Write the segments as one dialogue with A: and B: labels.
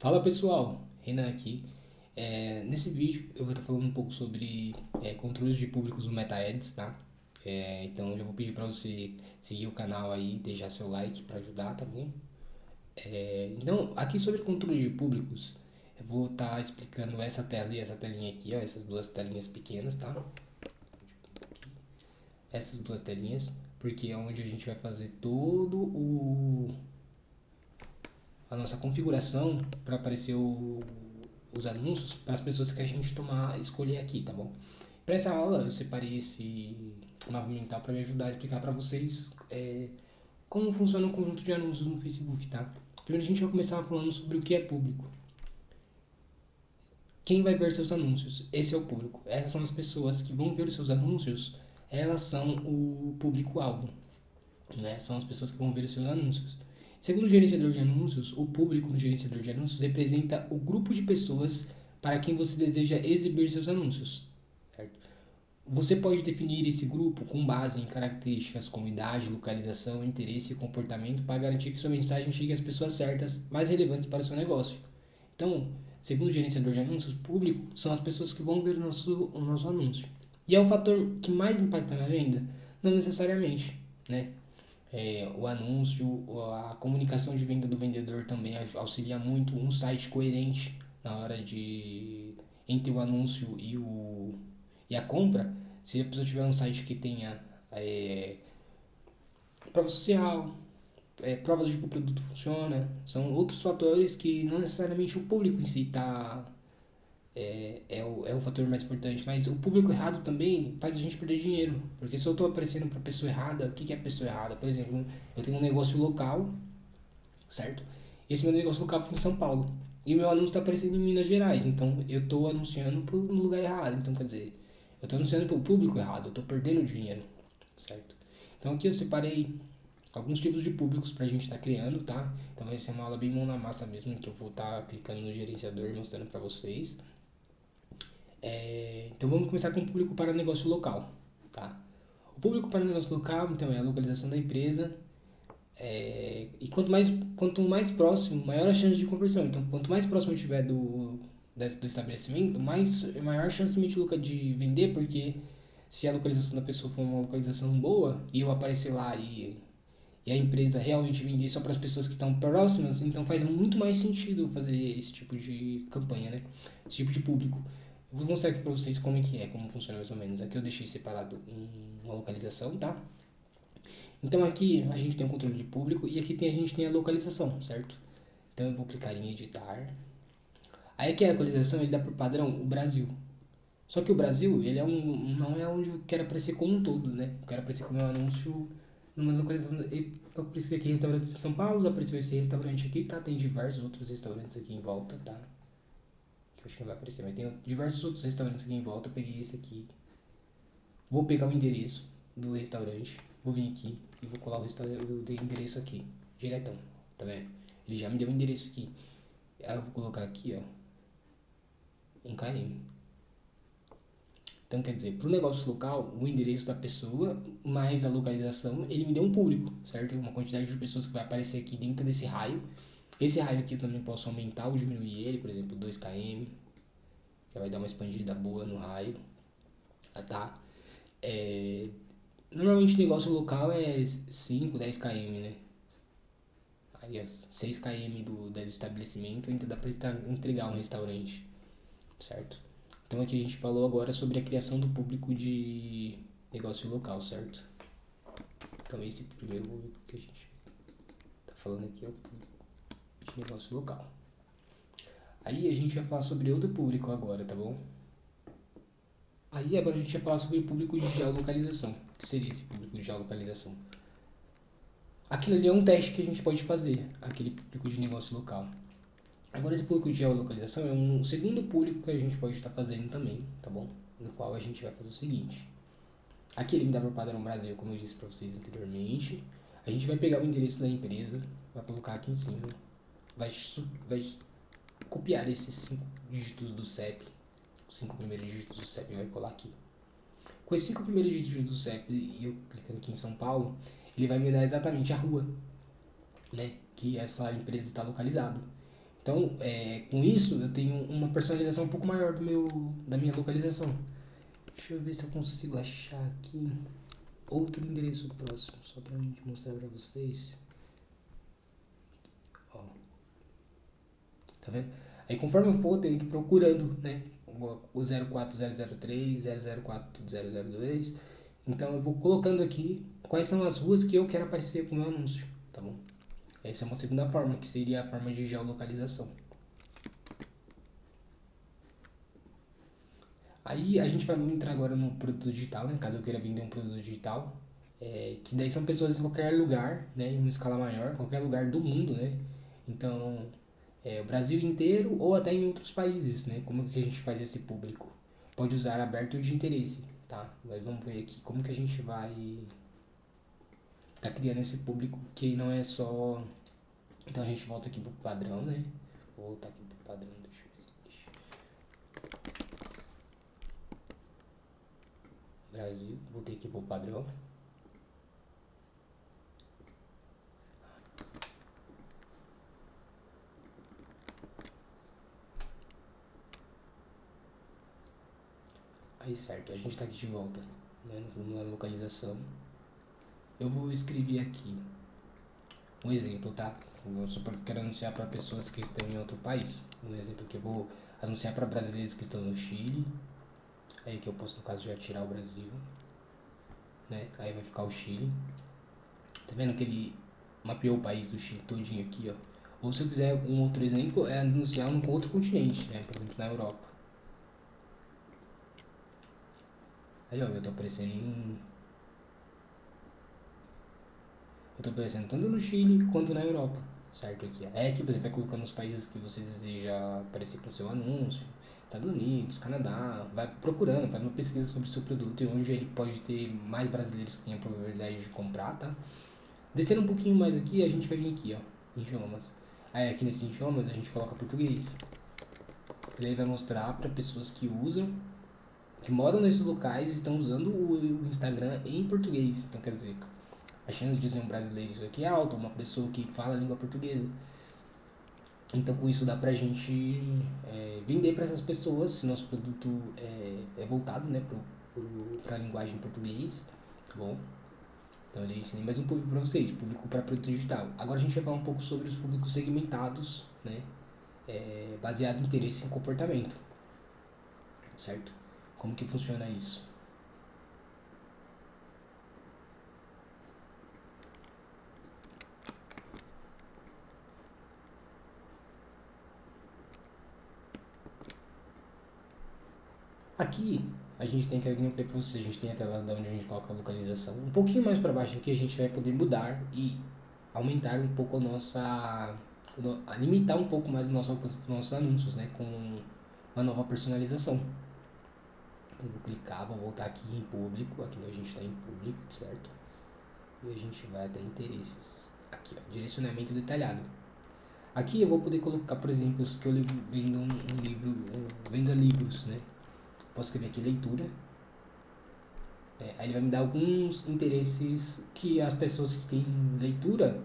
A: Fala pessoal, Renan aqui. Nesse vídeo eu vou estar falando um pouco sobre controles de públicos no MetaAds, tá? Então eu já vou pedir para você seguir o canal aí, deixar seu like para ajudar, tá bom? Então, aqui sobre controle de públicos, eu vou estar explicando essa tela e essa telinha aqui, ó, essas duas telinhas pequenas, tá? Essas duas telinhas, porque é onde a gente vai fazer a nossa configuração para aparecer os anúncios para as pessoas que a gente escolher aqui, tá bom? Para essa aula eu separei esse mapa mental para me ajudar a explicar para vocês como funciona o conjunto de anúncios no Facebook, tá? Primeiro a gente vai começar falando sobre o que é público. Quem vai ver seus anúncios? Esse é o público. Essas são as pessoas que vão ver os seus anúncios, elas são o público-alvo, né? São as pessoas que vão ver os seus anúncios. Segundo o gerenciador de anúncios, o público no gerenciador de anúncios representa o grupo de pessoas para quem você deseja exibir seus anúncios. Certo? Você pode definir esse grupo com base em características como idade, localização, interesse e comportamento para garantir que sua mensagem chegue às pessoas certas, mais relevantes para o seu negócio. Então, segundo o gerenciador de anúncios, público são as pessoas que vão ver o nosso anúncio. E é o fator que mais impacta na venda? Não necessariamente, né? O anúncio, a comunicação de venda do vendedor também auxilia muito um site coerente na hora de entre o anúncio e a compra. Se a pessoa tiver um site que tenha prova social, provas de que o produto funciona, são outros fatores que não necessariamente o público em si é o fator mais importante, mas o público errado também faz a gente perder dinheiro. Porque se eu estou aparecendo para pessoa errada, o que é pessoa errada? Por exemplo, eu tenho um negócio local, certo? Esse meu negócio local fica em São Paulo. E o meu anúncio está aparecendo em Minas Gerais. Então eu estou anunciando no lugar errado. Então quer dizer, eu estou anunciando para o público errado, eu estou perdendo dinheiro, certo? Então aqui eu separei alguns tipos de públicos para a gente estar criando, tá? Então vai ser uma aula bem mão na massa mesmo, que eu vou estar clicando no gerenciador e mostrando para vocês. Então vamos começar com o público para negócio local, tá? O público para negócio local, então, é a localização da empresa, e quanto mais próximo, maior a chance de conversão. Então, quanto mais próximo eu estiver do estabelecimento, maior a chance de vender, porque se a localização da pessoa for uma localização boa e eu aparecer lá e a empresa realmente vender só para as pessoas que estão próximas, então faz muito mais sentido fazer esse tipo de campanha, né? Esse tipo de público. Eu vou mostrar aqui para vocês como funciona mais ou menos. Aqui eu deixei separado uma localização, tá? Então aqui a gente tem o controle de público e aqui a gente tem a localização, certo? Então eu vou clicar em editar. Aí aqui a localização ele dá por padrão o Brasil. Só que o Brasil, ele não é onde eu quero aparecer como um todo, né? Eu quero aparecer com o meu anúncio numa localização. Eu precisei aqui restaurantes em São Paulo, apareceu esse restaurante aqui, tá? Tem diversos outros restaurantes aqui em volta, tá? Que eu acho que não vai aparecer, mas tem diversos outros restaurantes aqui em volta. Eu peguei esse aqui. Vou pegar o endereço do restaurante, vou vir aqui e vou colar o endereço aqui, diretão, tá vendo? Ele já me deu o endereço aqui. Aí eu vou colocar aqui, ó, um km. Então quer dizer, para o negócio local, o endereço da pessoa mais a localização, ele me deu um público, certo? Uma quantidade de pessoas que vai aparecer aqui dentro desse raio. Esse raio aqui eu também posso aumentar ou diminuir ele, por exemplo, 2 km. Já vai dar uma expandida boa no raio, tá? É, Normalmente negócio local é 5 10 km, né? Aí é 6 km do estabelecimento ainda dá para entregar um restaurante, certo? Então aqui a gente falou agora sobre a criação do público de negócio local, certo? Então esse primeiro público que a gente tá falando aqui é o público de negócio local. Aí a gente vai falar sobre outro público agora, tá bom? Aí agora a gente vai falar sobre o público de geolocalização. O que seria esse público de geolocalização? Aquilo ali é um teste que a gente pode fazer, aquele público de negócio local. Agora esse público de geolocalização é um segundo público que a gente pode estar fazendo também, tá bom? No qual a gente vai fazer o seguinte. Aqui ele me dá para o padrão Brasil, como eu disse para vocês anteriormente. A gente vai pegar o endereço da empresa, vai colocar aqui em cima, vai copiar esses 5 dígitos do CEP, os 5 primeiros dígitos do CEP, e vai colar aqui. Com esses 5 primeiros dígitos do CEP e eu clicando aqui em São Paulo, ele vai me dar exatamente a rua, né, que essa empresa está localizada. Então, com isso, eu tenho uma personalização um pouco maior da minha localização. Deixa eu ver se eu consigo achar aqui outro endereço próximo, só pra gente mostrar pra vocês. Ó, tá vendo? Aí conforme eu for, eu tenho que ir procurando, né? O 04003, 004 002. Então eu vou colocando aqui quais são as ruas que eu quero aparecer com o meu anúncio, tá bom? Essa é uma segunda forma, que seria a forma de geolocalização. Aí a gente vai entrar agora no produto digital, né? Caso eu queira vender um produto digital, que daí são pessoas em qualquer lugar, né? Em uma escala maior, qualquer lugar do mundo, né? Então, o Brasil inteiro ou até em outros países, né? Como que a gente faz esse público? Pode usar aberto de interesse, tá? Mas vamos ver aqui como que a gente vai tá criando esse público que não é só... Então a gente volta aqui pro padrão, né? Vou voltar aqui pro padrão, deixa eu ver. Brasil, voltei aqui pro padrão. Aí certo, a gente tá aqui de volta, né? Na localização. Eu vou escrever aqui um exemplo, tá? Eu supor que eu quero anunciar para pessoas que estão em outro país. Um exemplo que eu vou anunciar para brasileiros que estão no Chile. Aí que eu posso, no caso, já tirar o Brasil, né? Aí vai ficar o Chile. Tá vendo que ele mapeou o país do Chile todinho aqui, ó. Ou se eu quiser um outro exemplo, é anunciar um outro continente, né? Por exemplo, na Europa. Aí, ó, eu tô aparecendo em... Eu tô aparecendo tanto no Chile quanto na Europa, certo? Aqui. Aí aqui você vai colocando os países que você deseja aparecer com o seu anúncio. Estados Unidos, Canadá, vai procurando, faz uma pesquisa sobre o seu produto e onde ele pode ter mais brasileiros que tenham a probabilidade de comprar, tá? Descendo um pouquinho mais aqui, a gente vai vir aqui, ó, idiomas. Aí aqui nesse idiomas a gente coloca português. Ele vai mostrar para pessoas que usam, que moram nesses locais e estão usando o Instagram em português. Então quer dizer, a chance de ser um brasileiro isso aqui é alta, uma pessoa que fala a língua portuguesa. Então com isso dá pra gente vender para essas pessoas, se nosso produto é voltado, né, para a linguagem português, tá bom? Então a gente tem mais um público para vocês, público para produto digital. Agora a gente vai falar um pouco sobre os públicos segmentados, né, baseado em interesse e comportamento, certo? Como que funciona isso? Aqui a gente tem que, como eu falei para vocês, a gente tem a tela onde a gente coloca a localização. Um pouquinho mais para baixo aqui a gente vai poder mudar e aumentar um pouco a limitar um pouco mais o nosso alcance dos nossos anúncios, né, com uma nova personalização. Eu vou clicar, vou voltar aqui em público, aqui a gente está em público, certo? E a gente vai até interesses. Aqui, ó, direcionamento detalhado. Aqui eu vou poder colocar, por exemplo, que eu vendo um livro, venda livros, né? Posso escrever aqui leitura. Aí ele vai me dar alguns interesses que as pessoas que têm leitura,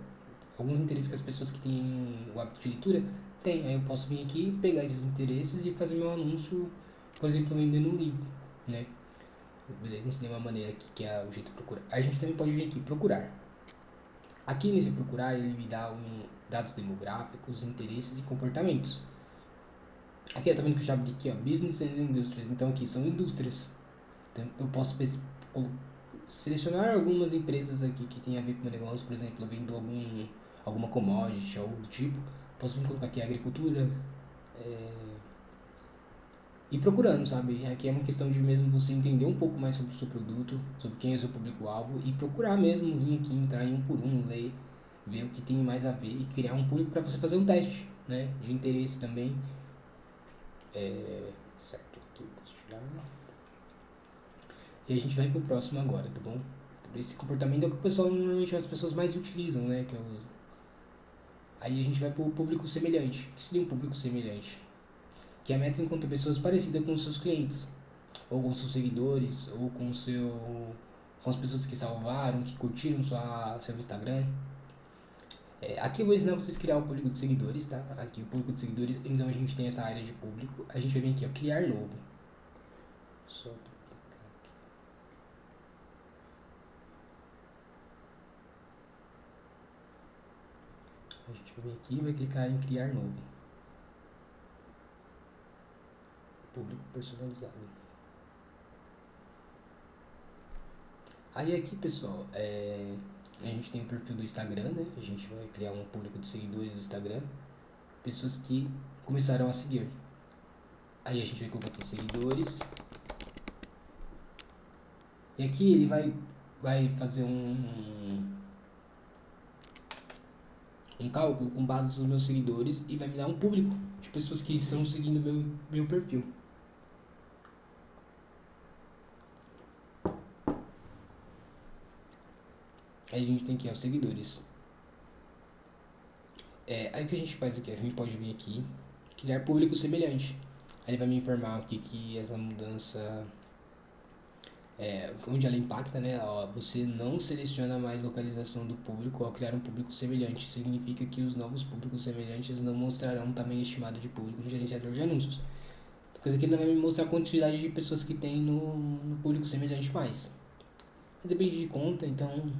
A: alguns interesses que as pessoas que têm o hábito de leitura têm. Aí eu posso vir aqui, pegar esses interesses e fazer meu anúncio, por exemplo, vendendo um livro, né? Beleza, ensinei uma maneira aqui que é o jeito de procurar. A gente também pode vir aqui procurar. Aqui nesse procurar ele me dá dados demográficos, interesses e comportamentos. Aqui tá vendo que eu já abri aqui, ó, Business and Industries. Então aqui são indústrias. Então eu posso selecionar algumas empresas aqui que tem a ver com o meu negócio. Por exemplo, eu vendo alguma commodity ou do tipo. Posso vir colocar aqui agricultura. E procurando, sabe? Aqui é uma questão de mesmo você entender um pouco mais sobre o seu produto, sobre quem é o seu público-alvo e procurar mesmo vir aqui, entrar em um por um, ler, ver o que tem mais a ver e criar um público para você fazer um teste, né? De interesse também. Certo, aqui posso tirar. E a gente vai pro próximo agora, tá bom? Esse comportamento é o que o pessoal normalmente as pessoas mais utilizam, né? Aí a gente vai pro público semelhante. O que seria um público semelhante? Que a meta encontra pessoas parecidas com os seus clientes, ou com seus seguidores, ou com as pessoas que salvaram, que curtiram seu Instagram. Aqui eu vou ensinar vocês a criar um público de seguidores, tá? Aqui o público de seguidores, então a gente tem essa área de público. A gente vai vir aqui, ó, criar novo. Só duplicar aqui. A gente vai vir aqui e vai clicar em criar novo. Público personalizado. Aí aqui, pessoal, a gente tem o perfil do Instagram, né? A gente vai criar um público de seguidores do Instagram. Pessoas que começaram a seguir. Aí a gente vai colocar aqui seguidores. E aqui ele vai fazer um cálculo com base nos meus seguidores e vai me dar um público de pessoas que estão seguindo meu perfil. Aí a gente tem aqui, ó, seguidores. Aí o que a gente faz aqui? A gente pode vir aqui, criar público semelhante. Aí ele vai me informar o que essa mudança, onde ela impacta, né? Ó, você não seleciona mais localização do público ao criar um público semelhante. Significa que os novos públicos semelhantes não mostrarão tamanho estimado de público no gerenciador de anúncios. Coisa que ele não vai me mostrar a quantidade de pessoas que tem no público semelhante mais. Mas depende de conta, então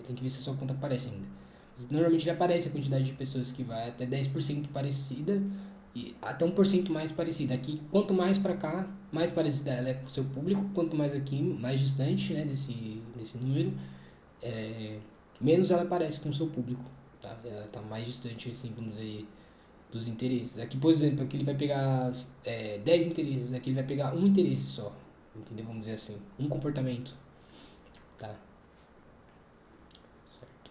A: tem que ver se a sua conta aparece ainda. Normalmente ele aparece a quantidade de pessoas que vai até 10% parecida e até 1% mais parecida. Aqui, quanto mais para cá, mais parecida ela é com o seu público. Quanto mais aqui, mais distante, né, desse número, menos ela parece com o seu público. Tá? Ela está mais distante, assim, vamos dizer, dos interesses. Aqui, por exemplo, aqui ele vai pegar 10 interesses. Aqui ele vai pegar um interesse só. Entendeu? Vamos dizer assim. Um comportamento. Tá? Certo.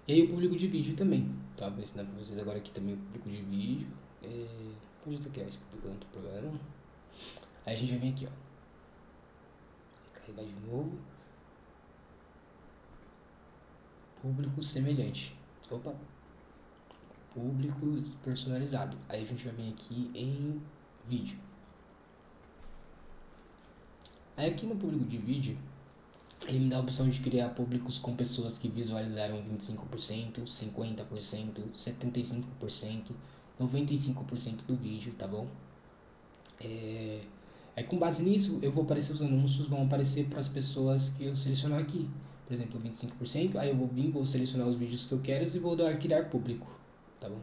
A: E aí o público de vídeo também, tá? Vou ensinar pra vocês agora aqui também o público de vídeo. Pode até criar esse público, não tem problema. Aí a gente vai vir aqui, ó. Carregar de novo. Público semelhante. Opa. Público personalizado. Aí a gente vai vir aqui em vídeo. Aí aqui no público de vídeo, ele me dá a opção de criar públicos com pessoas que visualizaram 25%, 50%, 75%, 95% do vídeo, tá bom? Aí com base nisso, eu vou aparecer os anúncios, vão aparecer para as pessoas que eu selecionar aqui. Por exemplo, 25%, aí eu vou selecionar os vídeos que eu quero e vou dar criar público, tá bom?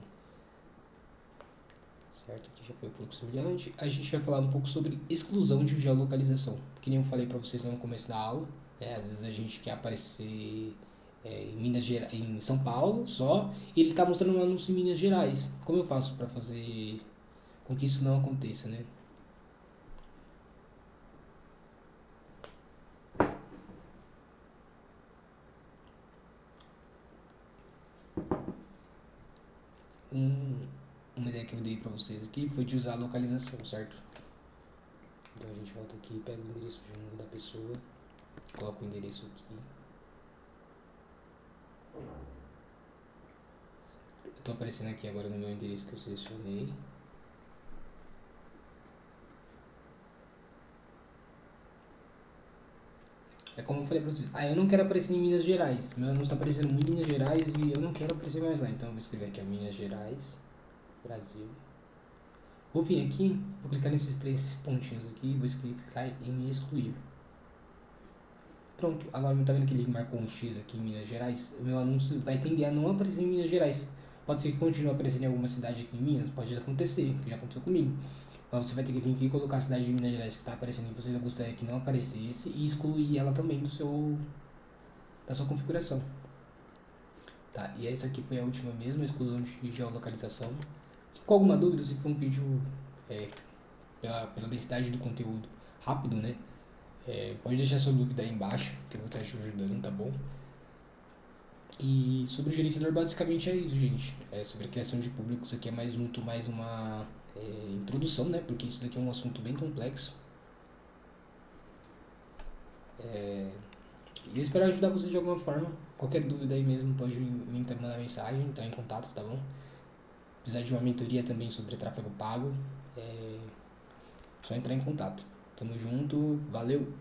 A: Certo, aqui já foi o público semelhante. A gente vai falar um pouco sobre exclusão de geolocalização. Que nem eu falei para vocês lá no começo da aula, né? Às vezes a gente quer aparecer em Minas Gerais, em São Paulo só, e ele está mostrando um anúncio em Minas Gerais. Como eu faço para fazer com que isso não aconteça, né? Uma ideia que eu dei para vocês aqui foi de usar a localização, certo? Então a gente volta aqui, pega o endereço de novo da pessoa, coloca o endereço aqui. Eu estou aparecendo aqui agora no meu endereço que eu selecionei. É como eu falei pra vocês. Eu não quero aparecer em Minas Gerais. Meu anúncio tá aparecendo muito em Minas Gerais e eu não quero aparecer mais lá. Então eu vou escrever aqui, Minas Gerais, Brasil. Vou vir aqui, vou clicar nesses três pontinhos aqui e vou clicar em excluir. Pronto, agora tá vendo que ele marcou um X aqui em Minas Gerais? O meu anúncio vai tender a não aparecer em Minas Gerais. Pode ser que continue aparecendo em alguma cidade aqui em Minas, pode acontecer, que já aconteceu comigo. Mas você vai ter que vir aqui e colocar a cidade de Minas Gerais que está aparecendo e você gostaria que não aparecesse e excluir ela também da sua configuração. Tá, e essa aqui foi a última mesmo, a exclusão de geolocalização. Se ficou alguma dúvida, se for um vídeo pela densidade do conteúdo rápido, né? Pode deixar sua dúvida aí embaixo, que eu vou estar te ajudando, tá bom? E sobre o gerenciador, basicamente é isso, gente. Sobre a criação de públicos aqui é muito mais uma introdução, né? Porque isso daqui é um assunto bem complexo. E eu espero ajudar você de alguma forma. Qualquer dúvida aí mesmo pode me mandar mensagem, entrar em contato, tá bom? Precisar de uma mentoria também sobre tráfego pago, só entrar em contato. Tamo junto, valeu!